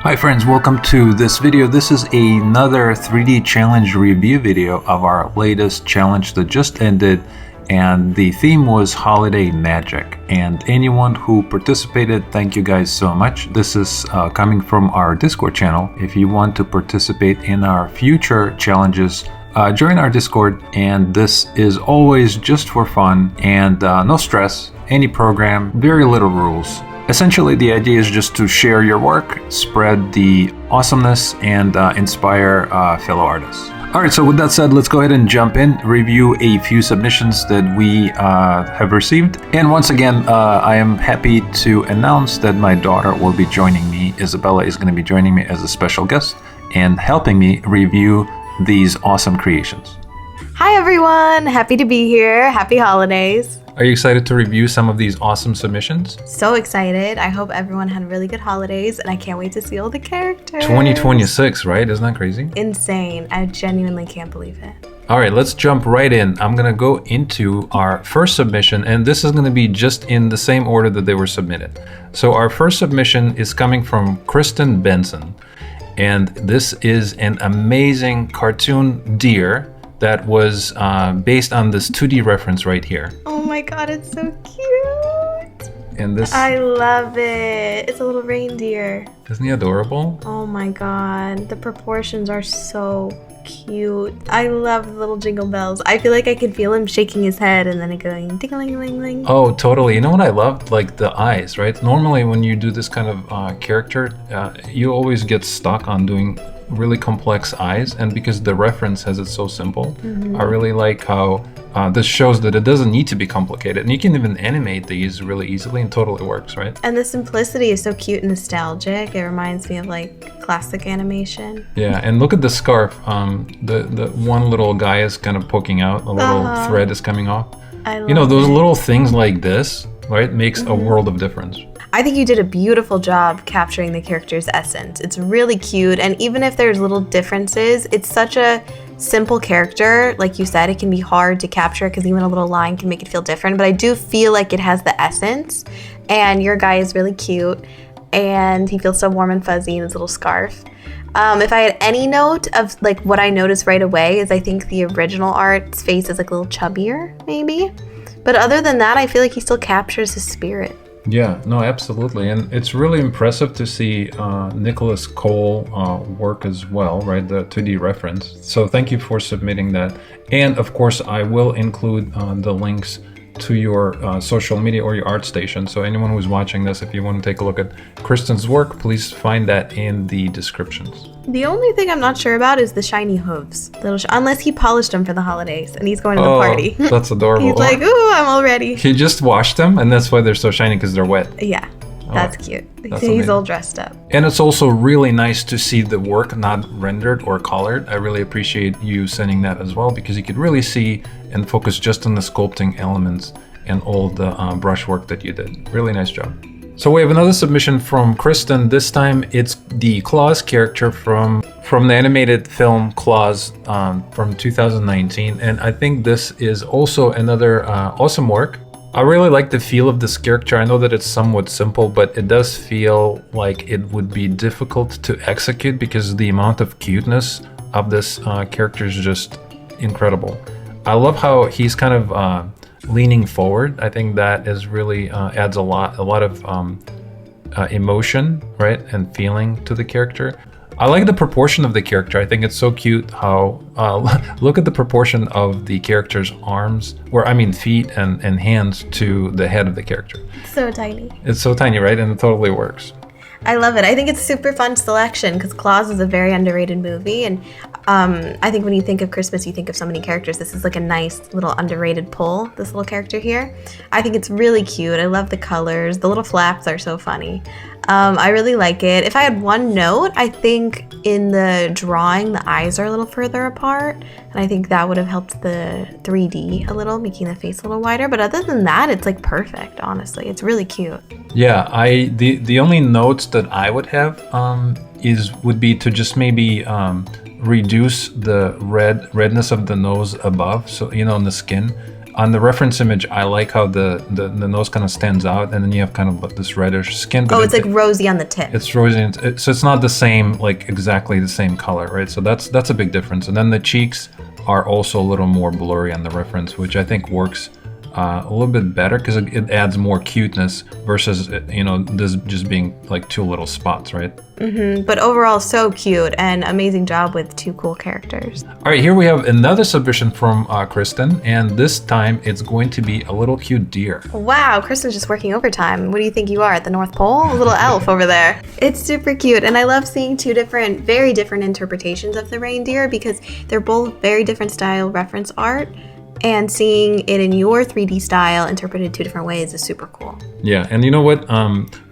Hi friends, welcome to this video. This is another 3D challenge review video of our latest challenge that just ended, and the theme was holiday magic. And anyone who participated, thank you guys so much. This is coming from our Discord channel. If you want to participate in our future challenges, join our Discord, and this is always just for fun and no stress, any program, very little rules. Essentially, the idea is just to share your work, spread the awesomeness, and inspire fellow artists. Alright, so with that said, let's go ahead and jump in, review a few submissions that we have received. And once again, I am happy to announce that my daughter will be joining me. Isabella is going to be joining me as a special guest and helping me review these awesome creations. Hi everyone, happy to be here. Happy holidays. Are you excited to review some of these awesome submissions? So excited. I hope everyone had really good holidays, and I can't wait to see all the characters. 2026, right? Isn't that crazy? Insane. I genuinely can't believe it. All right, let's jump right in. I'm going to go into our first submission, and this is going to be just in the same order that they were submitted. So our first submission is coming from Kristan Benson, and this is an amazing cartoon deer that was based on this 2D reference right here. Oh my god, it's so cute. And this, I love it. It's a little reindeer. Isn't he adorable? Oh my god, the proportions are so cute. I love the little jingle bells. I feel like I could feel him shaking his head and then it going ding-a-ling-ling-ling. Oh, totally. You know what I loved? Like the eyes, right? Normally when you do this kind of character, you always get stuck on doing really complex eyes, and because the reference has it so simple, I really like how this shows that it doesn't need to be complicated, and you can even animate these really easily and totally works, right? And the simplicity is so cute and nostalgic. It reminds me of like classic animation. Yeah, and look at the scarf. The one little guy is kind of poking out, a little thread is coming off. I love those little things like this, right, makes a world of difference. I think you did a beautiful job capturing the character's essence. It's really cute, and even if there's little differences, it's such a simple character. Like you said, it can be hard to capture because even a little line can make it feel different, but I do feel like it has the essence, and your guy is really cute, and he feels so warm and fuzzy in his little scarf. If I had any note of like what I noticed right away is I think the original art's face is like a little chubbier, maybe. But other than that, I feel like he still captures his spirit. Yeah, no, absolutely. And it's really impressive to see Nicholas Cole work as well, right? The 2D reference. So thank you for submitting that. And of course, I will include the links to your social media or your art station. So anyone who's watching this, if you want to take a look at Kristan's work, please find that in the descriptions. The only thing I'm not sure about is the shiny hooves. Unless he polished them for the holidays and he's going to the party. That's adorable. He's like, ooh, I'm all ready. He just washed them, and that's why they're so shiny, because they're wet. Yeah, that's cute. That's He's amazing. all dressed up. And it's also really nice to see the work not rendered or colored. I really appreciate you sending that as well, because you could really see and focus just on the sculpting elements and all the brush work that you did. Really nice job. So we have another submission from Kristan. This time it's the Klaus character from the animated film Klaus from 2019. And I think this is also another awesome work. I really like the feel of this character. I know that it's somewhat simple, but it does feel like it would be difficult to execute because the amount of cuteness of this character is just incredible. I love how he's kind of leaning forward. I think that is really adds a lot of emotion, right, and feeling to the character. I like the proportion of the character. I think it's so cute how look at the proportion of the character's arms, feet and hands to the head of the character. So tiny. It's so tiny, right? And it totally works. I love it. I think it's super fun selection because Klaus is a very underrated movie, and I think when you think of Christmas, you think of so many characters. This is like a nice little underrated pull, this little character here. I think it's really cute. I love the colors. The little flaps are so funny. I really like it. If I had one note, I think in the drawing, the eyes are a little further apart, and I think that would have helped the 3D a little, making the face a little wider. But other than that, it's like perfect, honestly. It's really cute. Yeah, the only notes that I would have would be to just maybe reduce the redness of the nose above, so in the skin. on the reference image, I like how the nose kind of stands out, and then you have kind of like this reddish skin. But it's like rosy on the tip. It's rosy, so it's not the same, like exactly the same color, right? So that's a big difference. And then the cheeks are also a little more blurry on the reference, which I think works a little bit better because it adds more cuteness versus this just being like two little spots, right? But overall, so cute, and amazing job with two cool characters. All right, here we have another submission from Kristan, and this time it's going to be a little cute deer. Wow, Kristan's just working overtime. What do you think you are, at the North Pole? A little elf over there. It's super cute, and I love seeing two very different interpretations of the reindeer because they're both very different style reference art. And seeing it in your 3D style interpreted two different ways is super cool. Yeah, and you know what?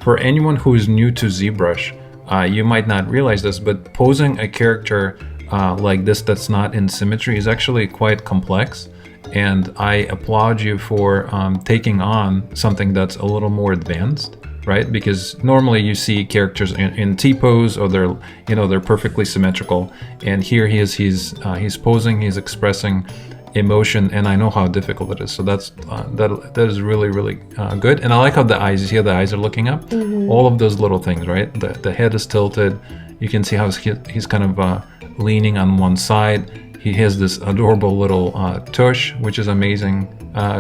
For anyone who is new to ZBrush, you might not realize this, but posing a character like this that's not in symmetry is actually quite complex. And I applaud you for taking on something that's a little more advanced, right? Because normally you see characters in T-pose, or they're perfectly symmetrical. And here he's posing, he's expressing emotion, and I know how difficult it is. So that is really, really good. And I like how the eyes, you see how the eyes are looking up? All of those little things, right? The head is tilted. You can see how he's kind of leaning on one side. He has this adorable little tush, which is amazing.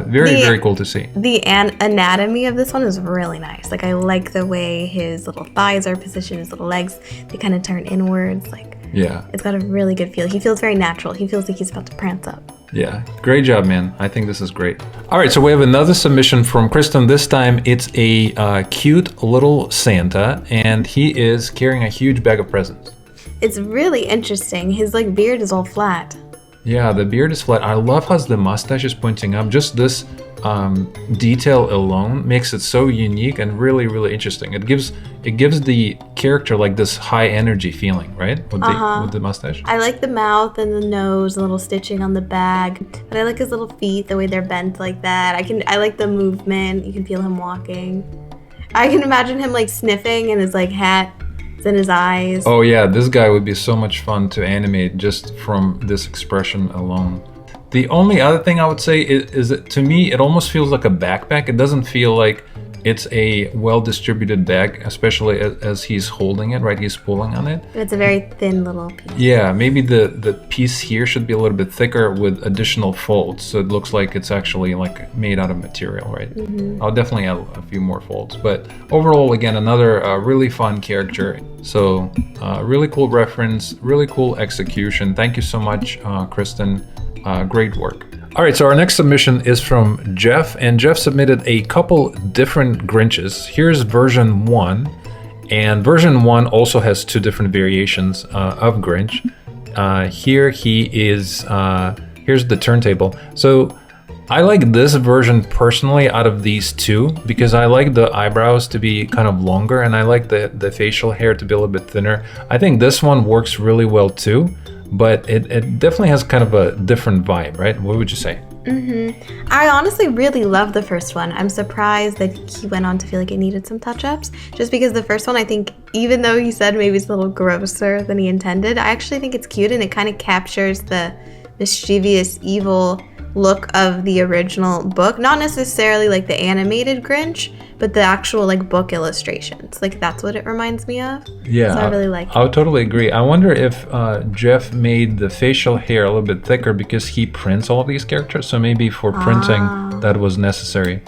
Very cool to see. The anatomy of this one is really nice. Like, I like the way his little thighs are positioned, his little legs, they kind of turn inwards. Like, yeah, it's got a really good feel. He feels very natural. He feels like he's about to prance up. Yeah, great job, man. I think this is great. All right, so we have another submission from Kristan. This time it's a cute little Santa, and he is carrying a huge bag of presents. It's really interesting. His beard is all flat. Yeah, the beard is flat. I love how the mustache is pointing up. Just this detail alone makes it so unique and really, really interesting. It gives the character like this high energy feeling, right? With the mustache. I like the mouth and the nose, the little stitching on the bag. But I like his little feet, the way they're bent like that. I like the movement. You can feel him walking. I can imagine him sniffing, and his hat is in his eyes. Oh yeah, this guy would be so much fun to animate just from this expression alone. The only other thing I would say is that to me, it almost feels like a backpack. It doesn't feel like it's a well-distributed bag, especially as he's holding it, right? He's pulling on it. It's a very thin little piece. Yeah, maybe the piece here should be a little bit thicker with additional folds, so it looks like it's actually made out of material, right? I'll definitely add a few more folds. But overall, again, another really fun character. So really cool reference, really cool execution. Thank you so much, Kristan. Great work. All right, so our next submission is from Jeff, and Jeff submitted a couple different Grinches. Here's version 1, and version 1 also has two different variations of Grinch. Here he is, here's the turntable. So I like this version personally out of these two because I like the eyebrows to be kind of longer, and I like the facial hair to be a little bit thinner. I think this one works really well too. But it definitely has kind of a different vibe, right? What would you say? I honestly really love the first one. I'm surprised that he went on to feel like it needed some touch-ups. Just because the first one, I think, even though he said maybe it's a little grosser than he intended, I actually think it's cute, and it kind of captures the mischievous, evil look of the original book. Not necessarily the animated Grinch, but the actual book illustrations. That's what it reminds me of. Yeah, so I really like it. I would totally agree. I wonder if Jeff made the facial hair a little bit thicker because he prints all of these characters. So maybe for printing that was necessary,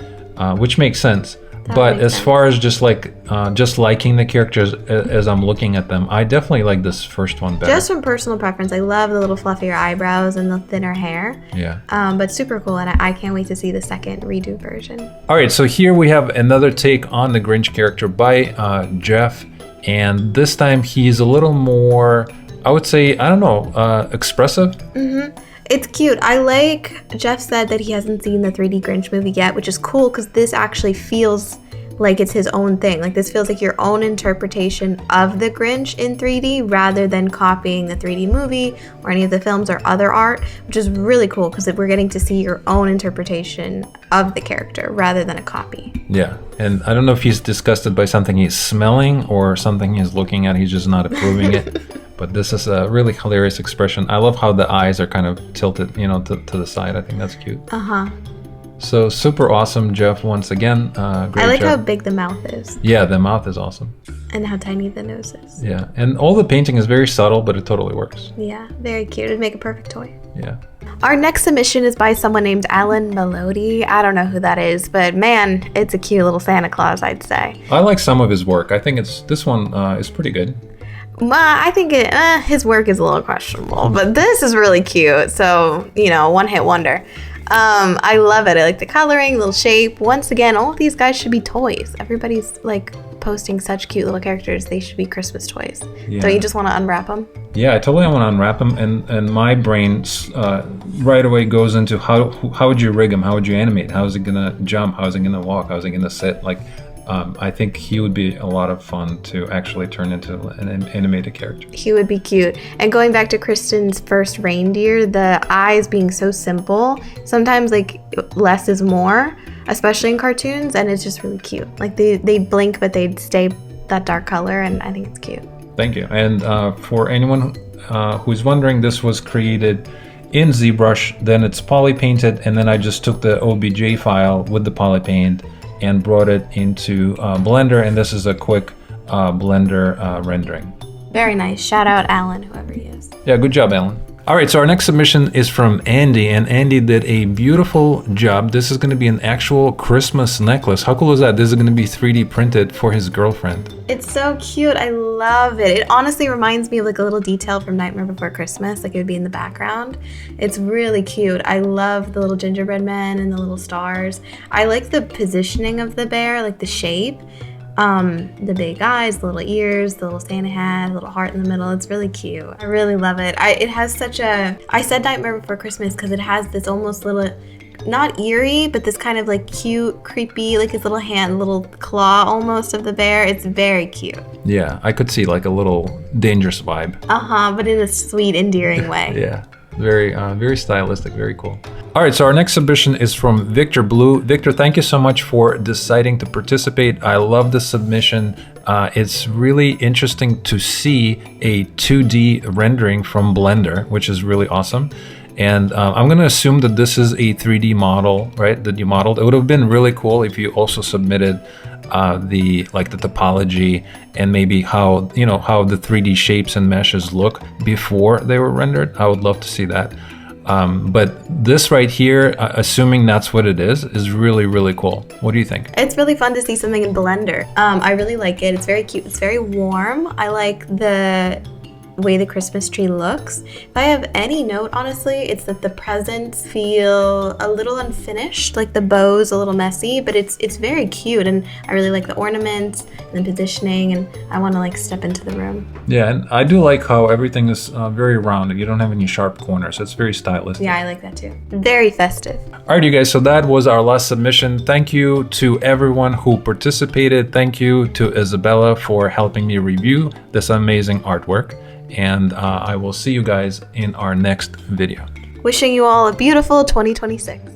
which makes sense. But as far as just liking the characters as I'm looking at them, I definitely like this first one better. Just from personal preference, I love the little fluffier eyebrows and the thinner hair. Yeah. But super cool, and I can't wait to see the second redo version. All right, so here we have another take on the Grinch character by Jeff, and this time he's a little more, I would say, expressive. It's cute. Jeff said that he hasn't seen the 3D Grinch movie yet, which is cool because this actually feels like it's his own thing. This feels like your own interpretation of the Grinch in 3D rather than copying the 3D movie or any of the films or other art, which is really cool because we're getting to see your own interpretation of the character rather than a copy. Yeah, and I don't know if he's disgusted by something he's smelling or something he's looking at. He's just not approving it. But this is a really hilarious expression. I love how the eyes are kind of tilted, to the side. I think that's cute. So super awesome, Jeff, once again. Great I like how job. big the mouth is Yeah, the mouth is awesome. and how tiny the nose is. Yeah, and all the painting is very subtle, but it totally works. Yeah, very cute. It'd make a perfect toy. Yeah. Our next submission is by someone named Alan Melody. I don't know who that is, but man, it's a cute little Santa Claus, I'd say. I like some of his work. I think this one is pretty good. I think his work is a little questionable, but this is really cute. So, one hit wonder. I love it. I like the coloring, little shape. Once again, all of these guys should be toys. Everybody's like posting such cute little characters. They should be Christmas toys. Yeah. Don't you just want to unwrap them? Yeah, I totally want to unwrap them, and my brain right away goes into how would you rig him? How would you animate? How is it gonna jump? How is it gonna walk? How is it gonna sit? Like, I think he would be a lot of fun to actually turn into an animated character. He would be cute. And going back to Kristan's first reindeer, the eyes being so simple, sometimes like less is more, especially in cartoons, and it's just really cute. Like they'd blink, but they'd stay that dark color, and I think it's cute. Thank you. And for anyone who's wondering, this was created in ZBrush, then it's poly painted, and then I just took the OBJ file with the poly paint and brought it into Blender, and this is a quick Blender rendering. Very nice. Shout out Alan, whoever he is. Yeah, good job, Alan. All right, so our next submission is from Andy, and Andy did a beautiful job. This is going to be an actual Christmas necklace. How cool is that? This is going to be 3D printed for his girlfriend. It's so cute. I love it. It honestly reminds me of like a little detail from Nightmare Before Christmas. Like it would be in the background. It's really cute. I love the little gingerbread men and the little stars. I like the positioning of the bear, like the shape. The big eyes, the little ears, the little Santa hat, the little heart in the middle. It's really cute. I really love it. It has such a, I said Nightmare Before Christmas because it has this almost little, not eerie, but this kind of like cute, creepy, like his little hand, little claw almost of the bear. It's very cute. Yeah, I could see like a little dangerous vibe. But in a sweet, endearing way. Yeah, very stylistic, very cool. All right, so our next submission is from Victor Blue. Victor, thank you so much for deciding to participate. I love this submission. It's really interesting to see a 2D rendering from Blender, which is really awesome. And I'm going to assume that this is a 3D model, right, that you modeled. It would have been really cool if you also submitted the topology and maybe how the 3D shapes and meshes look before they were rendered. I would love to see that. But this right here, assuming that's what it is really, really cool. What do you think? It's really fun to see something in Blender. I really like it. It's very cute. It's very warm. I like the way the Christmas tree looks. If I have any note, honestly, it's that the presents feel a little unfinished, like the bow's a little messy, but it's very cute, and I really like the ornaments and the positioning, and I want to like step into the room. Yeah, and I do like how everything is very rounded. You don't have any sharp corners, so it's very stylistic. Yeah, I like that too. Very festive. All right, you guys, so that was our last submission. Thank you to everyone who participated. Thank you to Isabella for helping me review this amazing artwork. And I will see you guys in our next video. Wishing you all a beautiful 2026.